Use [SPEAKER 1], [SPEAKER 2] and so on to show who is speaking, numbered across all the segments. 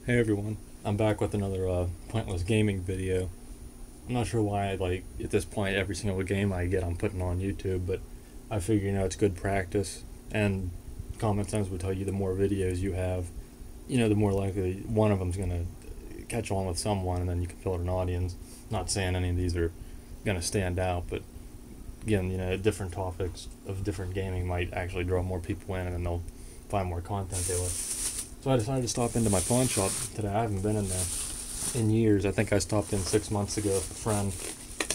[SPEAKER 1] Hey everyone, I'm back with another pointless gaming video. I'm not sure why, at this point, every single game I get I'm putting on YouTube, but I figure, it's good practice, and common sense would tell you the more videos you have, the more likely one of them's going to catch on with someone, and then you can build an audience. Not saying any of these are going to stand out, but again, different topics of different gaming might actually draw more people in, and then they'll find more content they like. So I decided to stop into my pawn shop today. I haven't been in there in years. I think I stopped in 6 months ago with a friend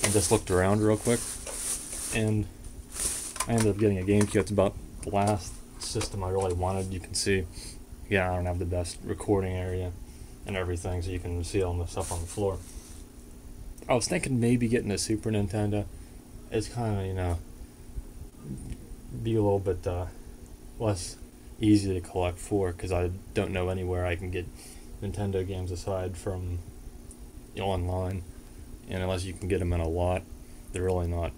[SPEAKER 1] and just looked around real quick. And I ended up getting a Gamecube. It's about the last system I really wanted. You can see, I don't have the best recording area and everything, so you can see all the stuff on the floor. I was thinking maybe getting a Super Nintendo. It's kind of, be a little bit less easy to collect for, because I don't know anywhere I can get Nintendo games aside from online, and unless you can get them in a lot, they're really not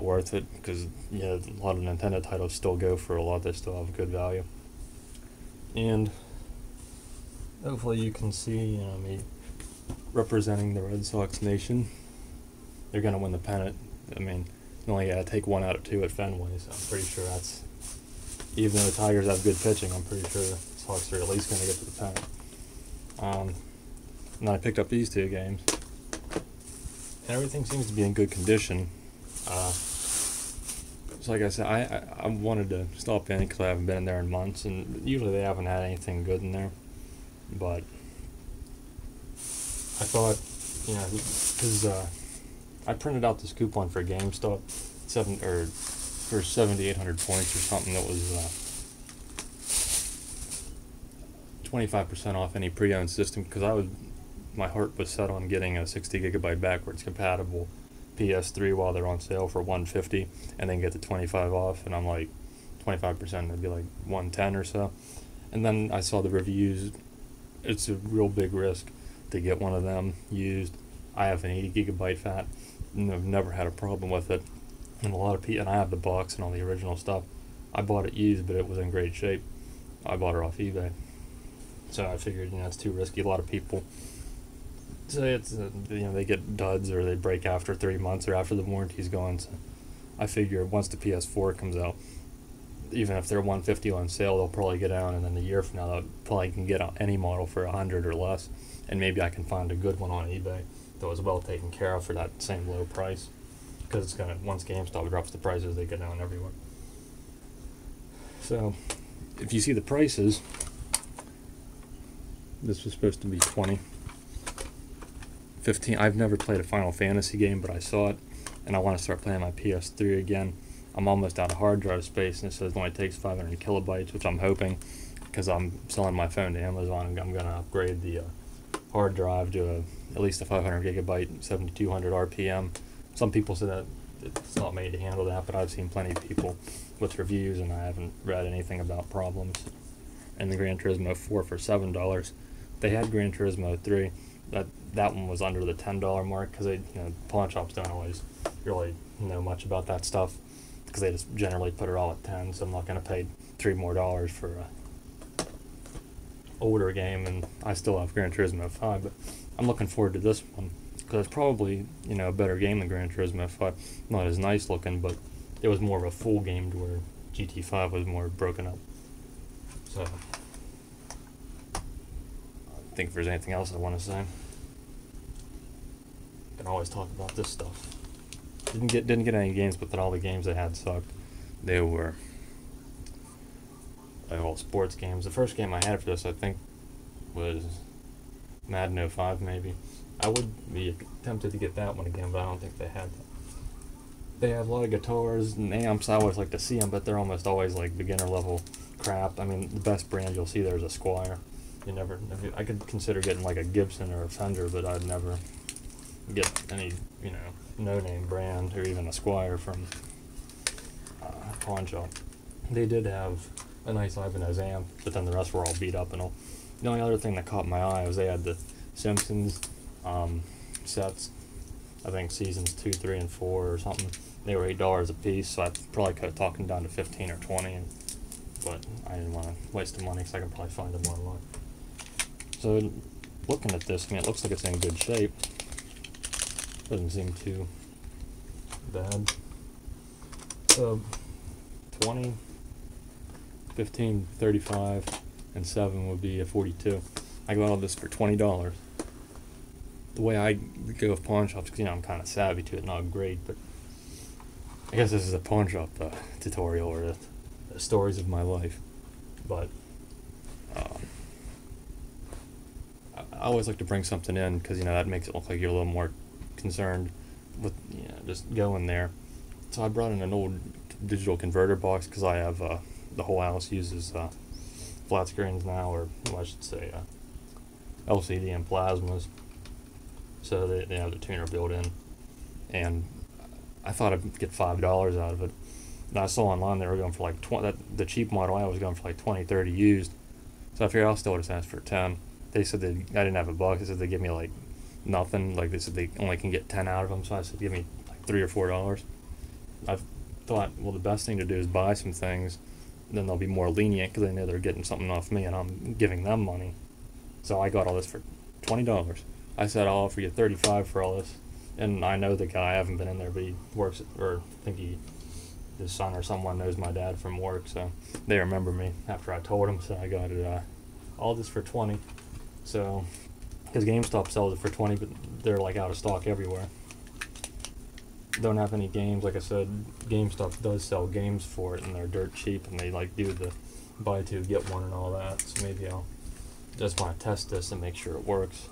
[SPEAKER 1] worth it, because a lot of Nintendo titles still go for a lot. They still have good value, and hopefully you can see me representing the Red Sox nation. They're gonna win the pennant. I mean, you only gotta take 1 out of 2 at Fenway, so I'm pretty sure that's, even though the Tigers have good pitching, I'm pretty sure the Sox are at least going to get to the pennant. And I picked up these 2 games, and everything seems to be in good condition. So like I said, I wanted to stop in because I haven't been in there in months, and usually they haven't had anything good in there. But I thought, because I printed out this coupon for GameStop, for 7,800 points or something, that was 25% off any pre-owned system, because my heart was set on getting a 60 gigabyte backwards compatible PS3 while they're on sale for $150, and then get the 25 off, and I'm like 25%, it'd be like $110 or so. And then I saw the reviews. It's a real big risk to get one of them used. I have an 80 gigabyte fat, and I've never had a problem with it. And a lot of people, and I have the box and all the original stuff. I bought it used, but it was in great shape. I bought it off eBay, so I figured, it's too risky. A lot of people say it's, they get duds or they break after 3 months or after the warranty's gone. So I figure once the PS4 comes out, even if they're $150 on sale, they'll probably get out, and then a year from now, they'll probably can get out any model for $100 or less, and maybe I can find a good one on eBay that was well taken care of for that same low price. Because it's gonna, once GameStop drops the prices, they go down everywhere. So, if you see the prices, this was supposed to be $20, $15. I've never played a Final Fantasy game, but I saw it, and I want to start playing my PS3 again. I'm almost out of hard drive space, and it says it only takes 500 kilobytes, which I'm hoping, because I'm selling my phone to Amazon, and I'm gonna upgrade the hard drive to at least a 500 gigabyte, 7,200 RPM. Some people say that it's not made to handle that, but I've seen plenty of people with reviews, and I haven't read anything about problems. And the Gran Turismo 4 for $7. They had Gran Turismo 3. That one was under the $10 mark, because pawn shops don't always really know much about that stuff, because they just generally put it all at 10. So I'm not going to pay $3 more for a older game, and I still have Gran Turismo 5, but I'm looking forward to this one. Because it's probably, a better game than Gran Turismo 5. Not as nice looking, but it was more of a full game, to where GT5 was more broken up. So, I think if there's anything else I want to say, I can always talk about this stuff. Didn't get any games, but then all the games I had sucked. They were all sports games. The first game I had for this, I think, was Madden 05, maybe. I would be tempted to get that one again, but I don't think they had that. They have a lot of guitars and amps. I always like to see them, but they're almost always like beginner level crap. I mean, the best brand you'll see there is a Squier. I could consider getting like a Gibson or a Fender, but I'd never get any, no-name brand or even a Squier from a pawn shop. They did have a nice Ibanez amp, but then the rest were all beat up and all. The only other thing that caught my eye was they had the Simpsons sets. I think seasons 2, 3, and 4 or something. They were $8 a piece, so I probably could have talked them down to 15 or 20, but I didn't want to waste the money because I could probably find them online. So, looking at this, I mean, it looks like it's in good shape. Doesn't seem too bad. So, 20, 15, 35, and 7 would be a 42. I got all this for $20. The way I go with pawn shops, because, I'm kind of savvy to it, not great, but I guess this is a pawn shop tutorial, or the stories of my life. But I always like to bring something in, because that makes it look like you're a little more concerned with just going there. So I brought in an old digital converter box, because I have the whole house uses flat screens now, or I should say LCD and plasmas. So they have the tuner built in, and I thought I'd get $5 out of it. And I saw online they were going for like 20. The cheap model I was going for like 20, 30 used. So I figured I'll still just ask for 10. They said I didn't have a buck. They said they'd give me like nothing. Like they said they only can get 10 out of them. So I said give me like $3 or $4. I thought, well, the best thing to do is buy some things. Then they'll be more lenient, because they know they're getting something off me and I'm giving them money. So I got all this for $20. I said I'll offer you $35 for all this, and I know the guy. I haven't been in there, but he works or I think his son or someone knows my dad from work, so they remember me after I told him. So I got it all this for 20. So because GameStop sells it for 20, but they're like out of stock everywhere. Don't have any games. Like I said, GameStop does sell games for it, and they're dirt cheap, and they like do the buy two get one and all that. So maybe I'll just want to test this and make sure it works.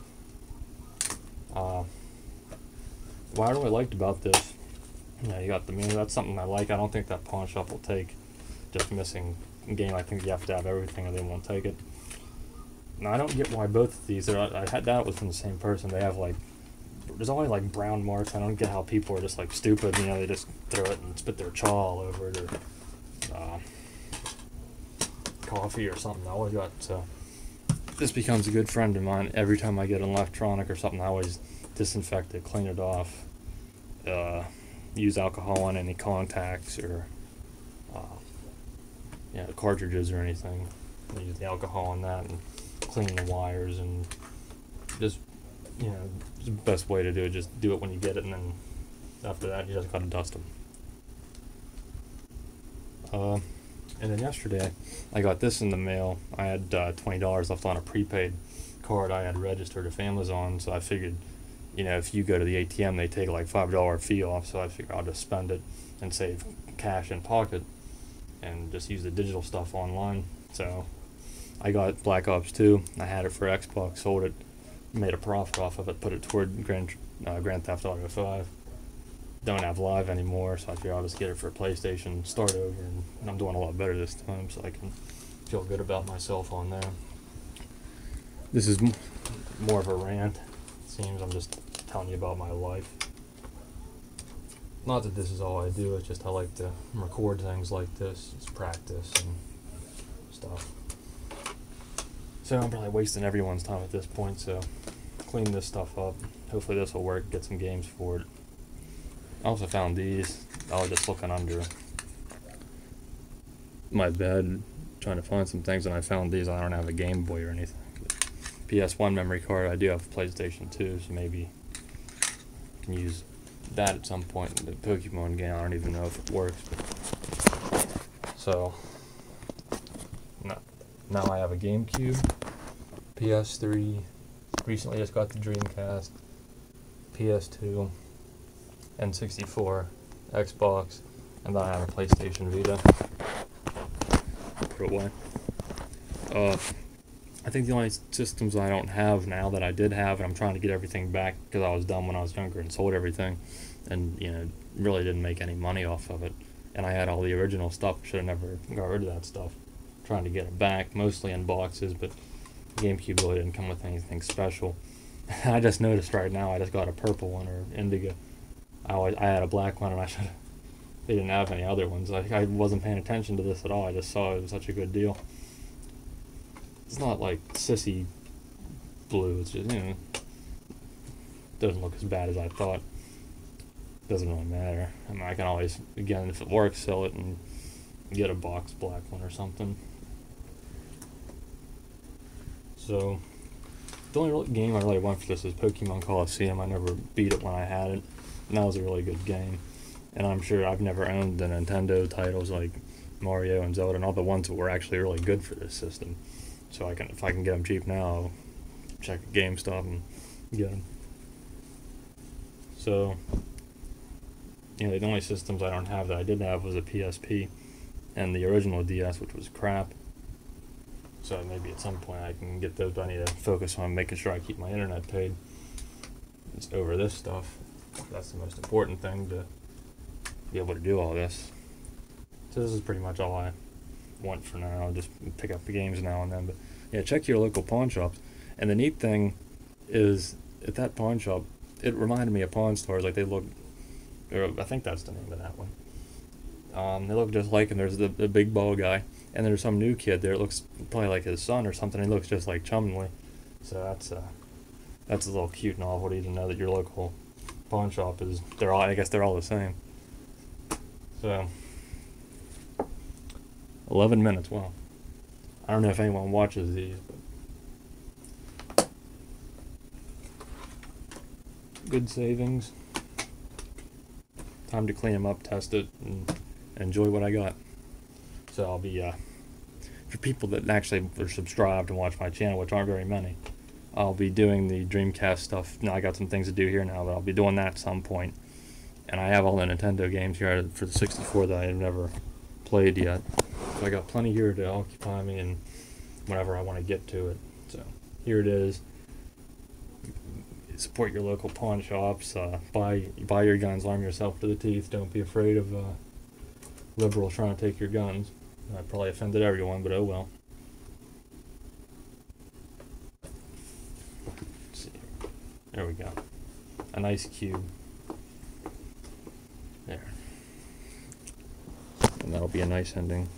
[SPEAKER 1] What I really liked about this, you got the menu. That's something I like. I don't think that pawn shop will take just missing a game. I think you have to have everything, or they won't take it. Now I don't get why both of these. I had that was from the same person. They have like there's only like brown marks. I don't get how people are just like stupid. They just throw it and spit their chaw all over it, or coffee or something. I always got this becomes a good friend of mine. Every time I get an electronic or something, I always disinfect it, clean it off, use alcohol on any contacts or cartridges or anything. I use the alcohol on that and clean the wires, and just the best way to do it. Just do it when you get it, and then after that you just gotta dust them. And then yesterday, I got this in the mail. I had $20 left on a prepaid card I had registered with Amazon, so I figured, if you go to the ATM, they take like $5 fee off, so I figured I'll just spend it and save cash in pocket and just use the digital stuff online. So I got Black Ops 2. I had it for Xbox, sold it, made a profit off of it, put it toward Grand Theft Auto 5. Don't have Live anymore, so I figure I'll just get it for PlayStation, start over, and I'm doing a lot better this time, so I can feel good about myself on there. This is more of a rant. It seems I'm just telling you about my life. Not that this is all I do, it's just I like to record things like this. It's practice and stuff. So I'm probably wasting everyone's time at this point, so clean this stuff up. Hopefully this will work, get some games for it. I also found these. I was just looking under my bed trying to find some things, and I found these. I don't have a Game Boy or anything. PS1 memory card. I do have a PlayStation 2, so maybe I can use that at some point in the Pokemon game. I don't even know if it works. So now I have a Gamecube, PS3, recently just got the Dreamcast, PS2, N64, Xbox, and then I have a PlayStation Vita. Put it away. I think the only systems I don't have now that I did have, and I'm trying to get everything back because I was dumb when I was younger and sold everything, and really didn't make any money off of it. And I had all the original stuff. Should have never got rid of that stuff. Trying to get it back, mostly in boxes, but GameCube really didn't come with anything special. I just noticed right now I just got a purple one, or indigo. I had a black one, and they didn't have any other ones. I wasn't paying attention to this at all. I just saw it was such a good deal. It's not like sissy blue. It's just, doesn't look as bad as I thought. Doesn't really matter. I mean, I can always, again, if it works, sell it and get a box black one or something. So, The only game I really want for this is Pokemon Coliseum. I never beat it when I had it, and that was a really good game. And I'm sure I've never owned the Nintendo titles like Mario and Zelda and all the ones that were actually really good for this system. So if I can get them cheap now, I'll check GameStop and get them. So, the only systems I don't have that I did have was a PSP and the original DS, which was crap. So maybe at some point I can get those, but I need to focus on making sure I keep my internet paid. It's over this stuff. That's the most important thing, to be able to do all this. So this is pretty much all I want for now. I'll just pick up the games now and then. But yeah, check your local pawn shops. And the neat thing is, at that pawn shop, it reminded me of Pawn Stars. Like, they look, or I think that's the name of that one. They look just like him. There's the big ball guy, and there's some new kid there. It looks probably like his son or something. He looks just like Chumley. So that's a little cute novelty to know that your local pawn shop is. I guess they're all the same. So 11 minutes. Wow. I don't know if anyone watches these, but good savings. Time to clean them up, test it, and enjoy what I got. So I'll be, for people that actually are subscribed and watch my channel, which aren't very many, I'll be doing the Dreamcast stuff. Now I got some things to do here now, but I'll be doing that at some point. And I have all the Nintendo games here for the 64 that I've never played yet. So I got plenty here to occupy me and whenever I want to get to it. So here it is. Support your local pawn shops. Buy your guns. Arm yourself to the teeth. Don't be afraid of liberals trying to take your guns. I probably offended everyone, but oh well. Let's see. There we go. A nice cube. There. And that'll be a nice ending.